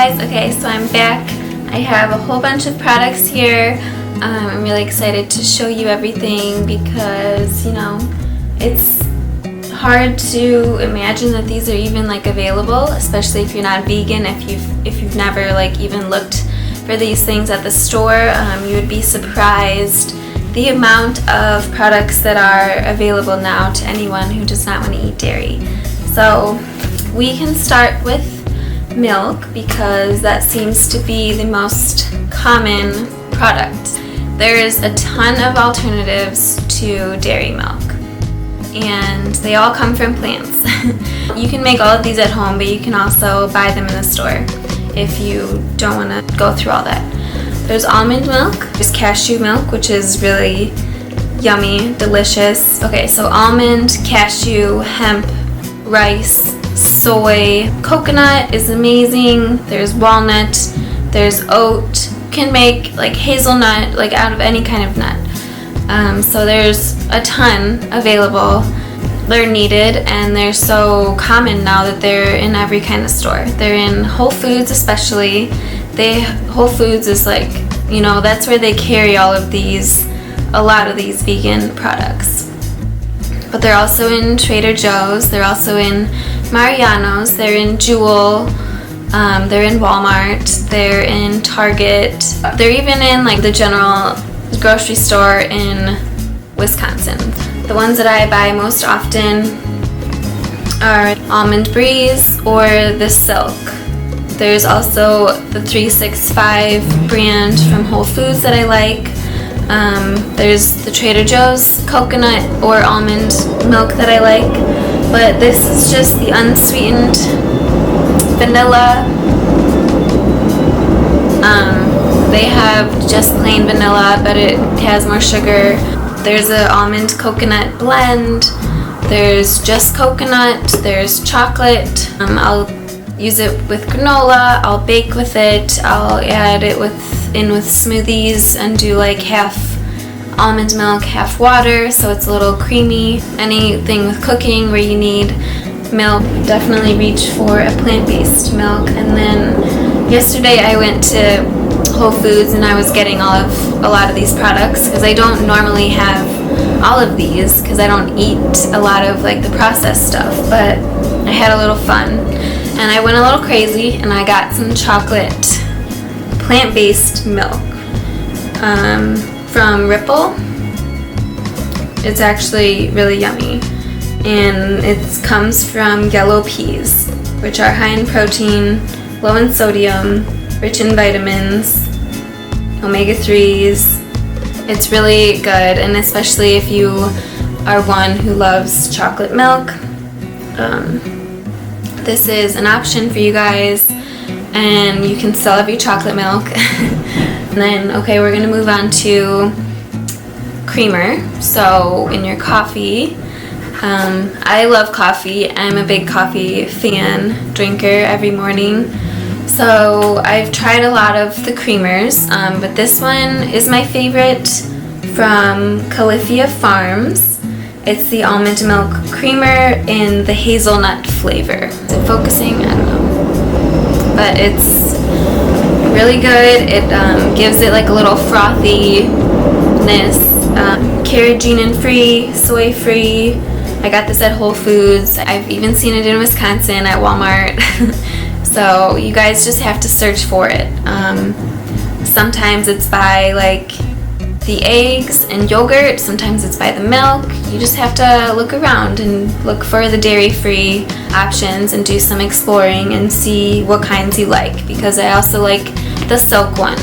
guys, okay, so I'm back. I have a whole bunch of products here. I'm really excited to show you everything because, you know, it's hard to imagine that these are even like available, especially if you're not vegan. If you've never like even looked for these things at the store, you would be surprised the amount of products that are available now to anyone who does not want to eat dairy. So we can start with milk because that seems to be the most common product. There is a ton of alternatives to dairy milk and they all come from plants. You can make all of these at home, but you can also buy them in the store if you don't want to go through all that. There's almond milk, there's cashew milk, which is really yummy, delicious. Okay, so almond, cashew, hemp, rice, soy, coconut is amazing. There's walnut, there's oat. You can make like hazelnut, like out of any kind of nut. So there's a ton available. They're needed and they're so common now that they're in every kind of store. They're in Whole Foods especially. Whole Foods is like, you know, that's where they carry a lot of these vegan products. But they're also in Trader Joe's, they're also in Mariano's, they're in Jewel, they're in Walmart, they're in Target, they're even in like the general grocery store in Wisconsin. The ones that I buy most often are Almond Breeze or the Silk. There's also the 365 brand from Whole Foods that I like. There's the Trader Joe's coconut or almond milk that I like. But this is just the unsweetened vanilla. They have just plain vanilla, but it has more sugar. There's an almond coconut blend. There's just coconut. There's chocolate. I'll use it with granola. I'll bake with it. I'll add it in with smoothies and do like half almond milk, half water, so it's a little creamy. Anything with cooking where you need milk, definitely reach for a plant-based milk. And then yesterday I went to Whole Foods and I was getting a lot of these products because I don't normally have all of these because I don't eat a lot of like the processed stuff, but I had a little fun and I went a little crazy and I got some chocolate plant-based milk from Ripple. It's actually really yummy and it comes from yellow peas, which are high in protein, low in sodium, rich in vitamins, omega-3s. It's really good, and especially if you are one who loves chocolate milk, this is an option for you guys, and you can still have your chocolate milk. And then, okay, we're gonna move on to creamer. So in your coffee, I love coffee. I'm a big coffee drinker every morning. So I've tried a lot of the creamers, but this one is my favorite from Califia Farms. It's the almond milk creamer in the hazelnut flavor. Is it focusing? I don't know. But it's really good. It gives it like a little frothiness. Carrageenan-free, soy-free. I got this at Whole Foods. I've even seen it in Wisconsin at Walmart. So you guys just have to search for it. Sometimes it's by like the eggs and yogurt, sometimes it's by the milk. You just have to look around and look for the dairy-free options and do some exploring and see what kinds you like, because I also like the Silk one.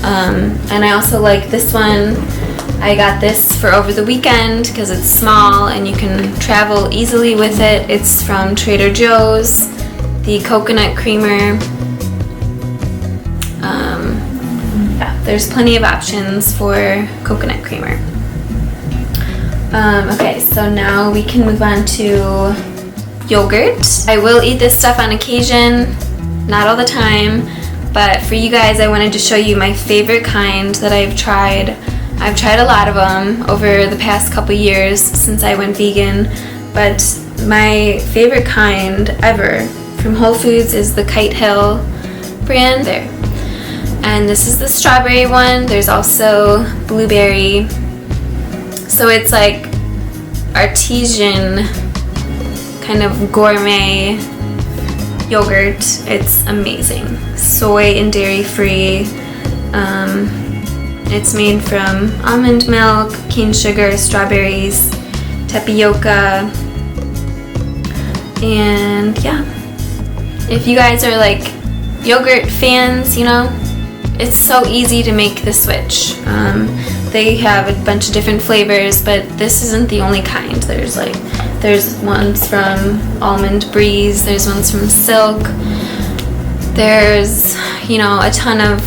And I also like this one. I got this for over the weekend because it's small and you can travel easily with it. It's from Trader Joe's. The coconut creamer. Yeah, there's plenty of options for coconut creamer. Okay, so now we can move on to yogurt. I will eat this stuff on occasion, not all the time, but for you guys I wanted to show you my favorite kind that I've tried. I've tried a lot of them over the past couple years since I went vegan, but my favorite kind ever from Whole Foods is the Kite Hill brand there. And this is the strawberry one. There's also blueberry. So it's like artesian kind of gourmet yogurt. It's amazing. Soy and dairy free. It's made from almond milk, cane sugar, strawberries, tapioca, and yeah. If you guys are like yogurt fans, you know, it's so easy to make the switch. They have a bunch of different flavors, but this isn't the only kind. There's ones from Almond Breeze, there's ones from Silk, there's, you know, a ton of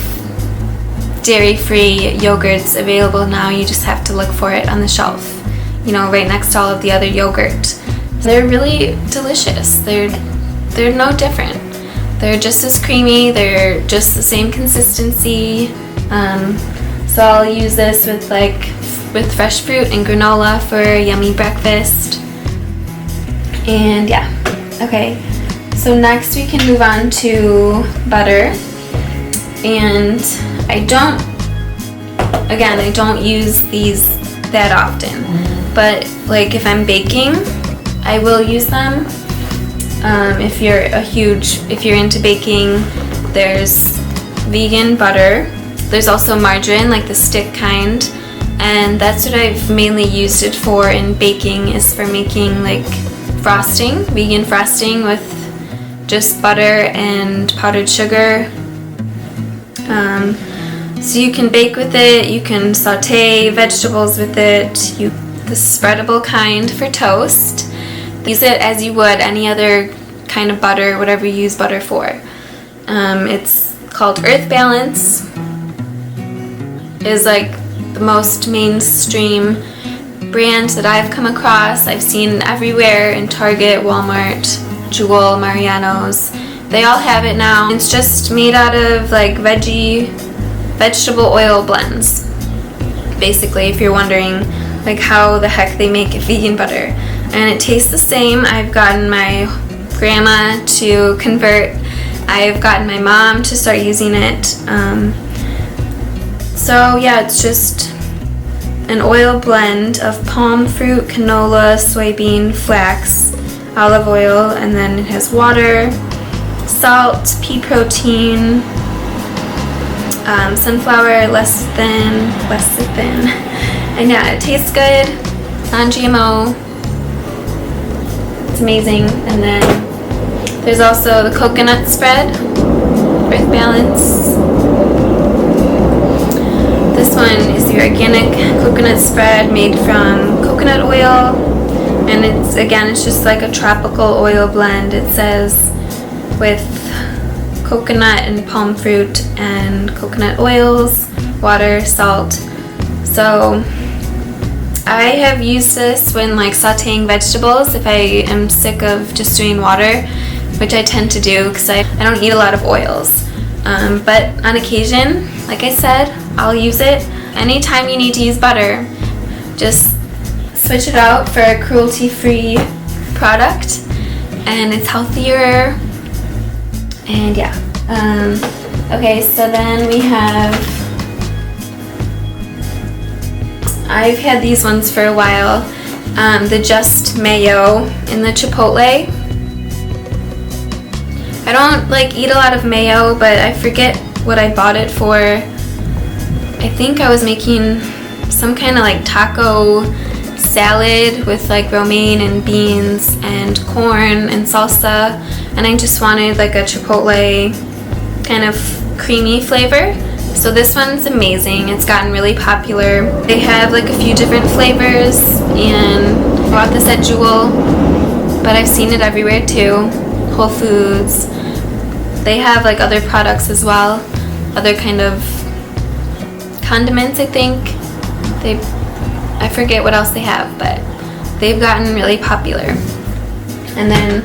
dairy-free yogurts available now. You just have to look for it on the shelf, you know, right next to all of the other yogurt. They're really delicious. They're no different. They're just as creamy, they're just the same consistency. So I'll use this with fresh fruit and granola for a yummy breakfast. And yeah, okay. So next we can move on to butter. And I don't use these that often. But like if I'm baking, I will use them. If you're into baking, there's vegan butter. There's also margarine, like the stick kind, and that's what I've mainly used it for in baking, is for making like frosting, vegan frosting with just butter and powdered sugar. So you can bake with it, you can saute vegetables with it, the spreadable kind for toast. Use it as you would any other kind of butter, whatever you use butter for. It's called Earth Balance. Is like the most mainstream brand that I've come across. I've seen everywhere in Target, Walmart, Jewel, Mariano's. They all have it now. It's just made out of like vegetable oil blends. Basically, if you're wondering like how the heck they make vegan butter. And it tastes the same. I've gotten my grandma to convert. I've gotten my mom to start using it. So yeah, it's just an oil blend of palm fruit, canola, soybean, flax, olive oil, and then it has water, salt, pea protein, sunflower, less than. And yeah, it tastes good, non-GMO. It's amazing. And then there's also the coconut spread, Earth Balance. This one is the organic coconut spread made from coconut oil, and it's just like a tropical oil blend. It says with coconut and palm fruit and coconut oils, water, salt. So I have used this when like sauteing vegetables if I am sick of just doing water, which I tend to do because I don't eat a lot of oils. But on occasion, like I said, I'll use it. Anytime you need to use butter, just switch it out for a cruelty-free product, and it's healthier. And yeah. Okay, so then we have, I've had these ones for a while, the Just Mayo in the Chipotle. I don't like eat a lot of mayo, but I forget what I bought it for. I think I was making some kind of like taco salad with like romaine and beans and corn and salsa, and I just wanted like a Chipotle kind of creamy flavor. So this one's amazing. It's gotten really popular. They have like a few different flavors, and I bought this at Jewel, but I've seen it everywhere too. Whole Foods. They have like other products as well, other kind of condiments, I think. I forget what else they have, but they've gotten really popular. And then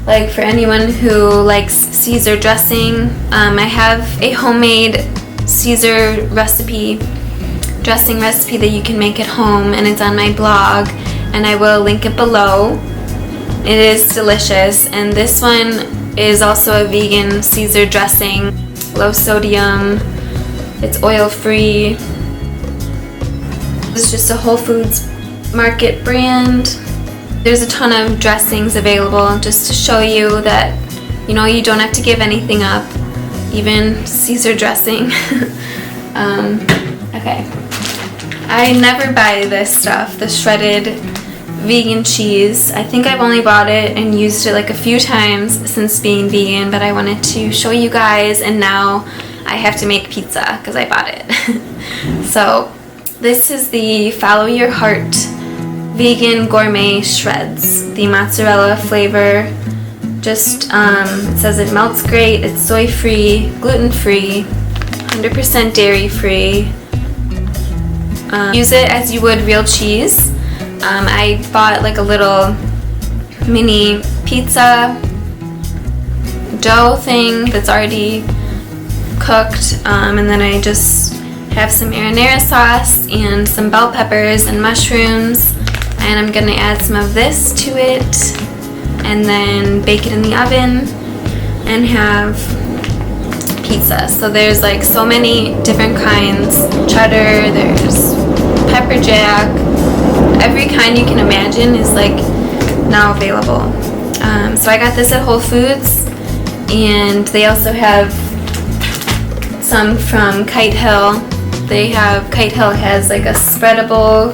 like for anyone who likes Caesar dressing, I have a homemade Caesar dressing recipe that you can make at home, and it's on my blog, and I will link it below. It is delicious, and this one is also a vegan Caesar dressing, low sodium, it's oil free. It's just a Whole Foods Market brand. There's a ton of dressings available just to show you that, you know, you don't have to give anything up, even Caesar dressing. Okay. I never buy this stuff, the shredded vegan cheese. I think I've only bought it and used it like a few times since being vegan, but I wanted to show you guys, and now I have to make pizza because I bought it. So this is the Follow Your Heart Vegan Gourmet Shreds, the mozzarella flavor. Just, it says it melts great, it's soy-free, gluten-free, 100% dairy-free. Use it as you would real cheese. I bought like a little mini pizza dough thing that's already cooked, and then I just have some marinara sauce and some bell peppers and mushrooms, and I'm gonna add some of this to it and then bake it in the oven and have pizza. So there's like so many different kinds. Cheddar, there's pepper jack, every kind you can imagine is like now available. So I got this at Whole Foods, and they also have some from Kite Hill. Kite Hill has like a spreadable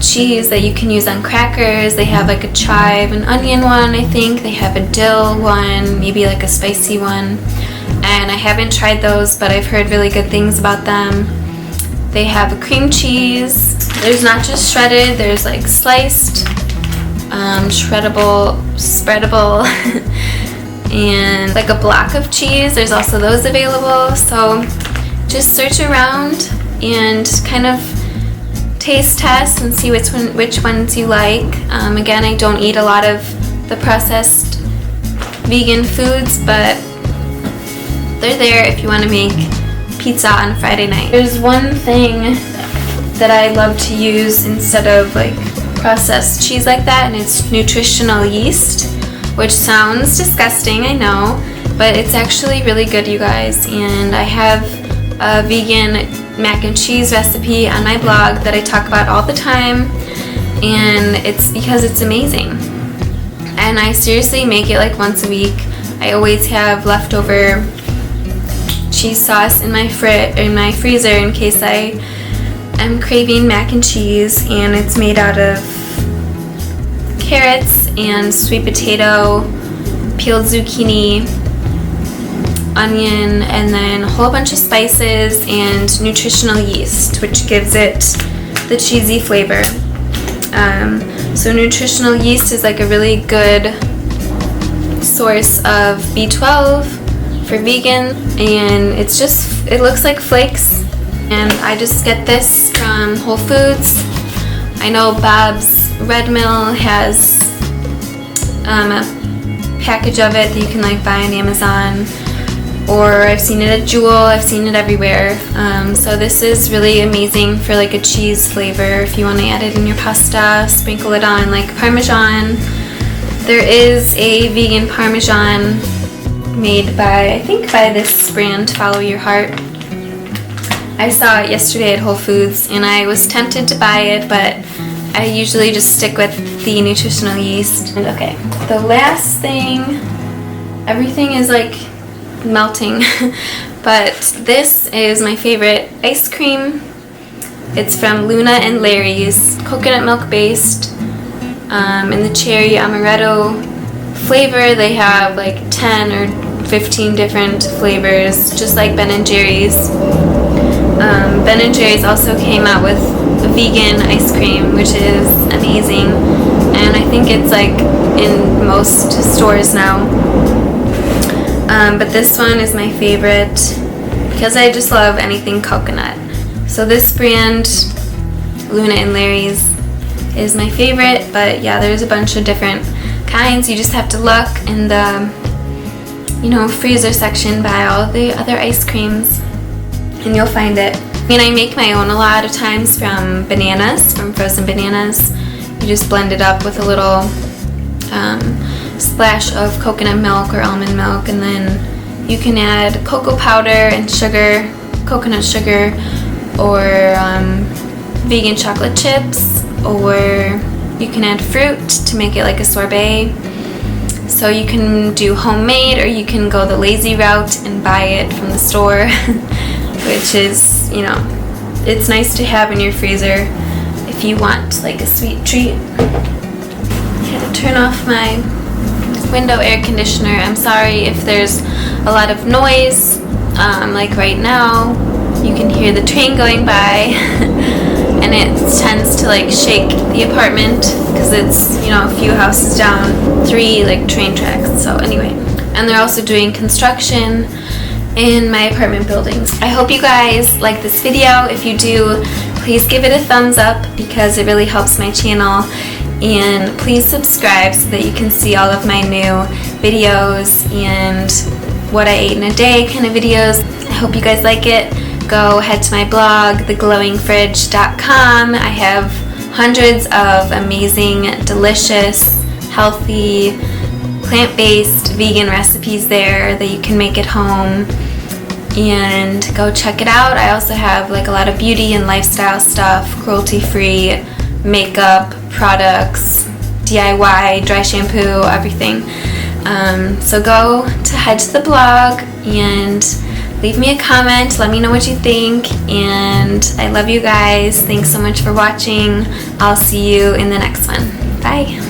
cheese that you can use on crackers. They have like a chive and onion one, I think. They have a dill one, maybe like a spicy one. And I haven't tried those, but I've heard really good things about them. They have a cream cheese. There's not just shredded, there's like sliced, shreddable, spreadable, and like a block of cheese. There's also those available. So just search around and kind of taste test and see which ones you like. Again, I don't eat a lot of the processed vegan foods, but they're there if you want to make pizza on Friday night. There's one thing that I love to use instead of like processed cheese like that, and it's nutritional yeast, which sounds disgusting, I know, but it's actually really good, you guys. And I have a vegan mac and cheese recipe on my blog that I talk about all the time, and it's because it's amazing. And I seriously make it like once a week. I always have leftover cheese sauce in my freezer in case I am craving mac and cheese, and it's made out of carrots and sweet potato, peeled zucchini, onion, and then a whole bunch of spices and nutritional yeast, which gives it the cheesy flavor. So nutritional yeast is like a really good source of B12 for vegan, and it looks like flakes, and I just get this from Whole Foods. I know Bob's Red Mill has a package of it that you can like buy on Amazon, or I've seen it at Jewel, I've seen it everywhere. So this is really amazing for like a cheese flavor if you want to add it in your pasta, sprinkle it on like Parmesan. There is a vegan Parmesan made by this brand, Follow Your Heart. I saw it yesterday at Whole Foods and I was tempted to buy it, but I usually just stick with the nutritional yeast. And okay, the last thing, everything is like melting, but this is my favorite ice cream. It's from Luna and Larry's, coconut milk based, in the cherry amaretto flavor. They have like 10 or 15 different flavors, just like Ben & Jerry's. Ben & Jerry's also came out with a vegan ice cream, which is amazing, and I think it's like in most stores now. But this one is my favorite because I just love anything coconut. So this brand, Luna and Larry's, is my favorite, but yeah, there's a bunch of different kinds. You just have to look in the freezer section by all the other ice creams and you'll find it. I mean, I make my own a lot of times from frozen bananas. You just blend it up with a little splash of coconut milk or almond milk, and then you can add cocoa powder and sugar, coconut sugar, or vegan chocolate chips, or you can add fruit to make it like a sorbet. So you can do homemade, or you can go the lazy route and buy it from the store, which is, you know, it's nice to have in your freezer if you want like a sweet treat. I had to turn off my window air conditioner. I'm sorry if there's a lot of noise, like right now you can hear the train going by and it tends to like shake the apartment because it's, you know, a few houses down, 3 like train tracks. So anyway, and they're also doing construction in my apartment buildings. I hope you guys like this video. If you do, please give it a thumbs up because it really helps my channel, and please subscribe so that you can see all of my new videos and what I ate in a day kind of videos. I hope you guys like it. Go head to my blog, theglowingfridge.com. I have hundreds of amazing, delicious, healthy, plant-based, vegan recipes there that you can make at home, and go check it out. I also have like a lot of beauty and lifestyle stuff, cruelty-free makeup products, DIY, dry shampoo, everything. So go head to the blog and leave me a comment, let me know what you think, and I love you guys. Thanks so much for watching. I'll see you in the next one. Bye.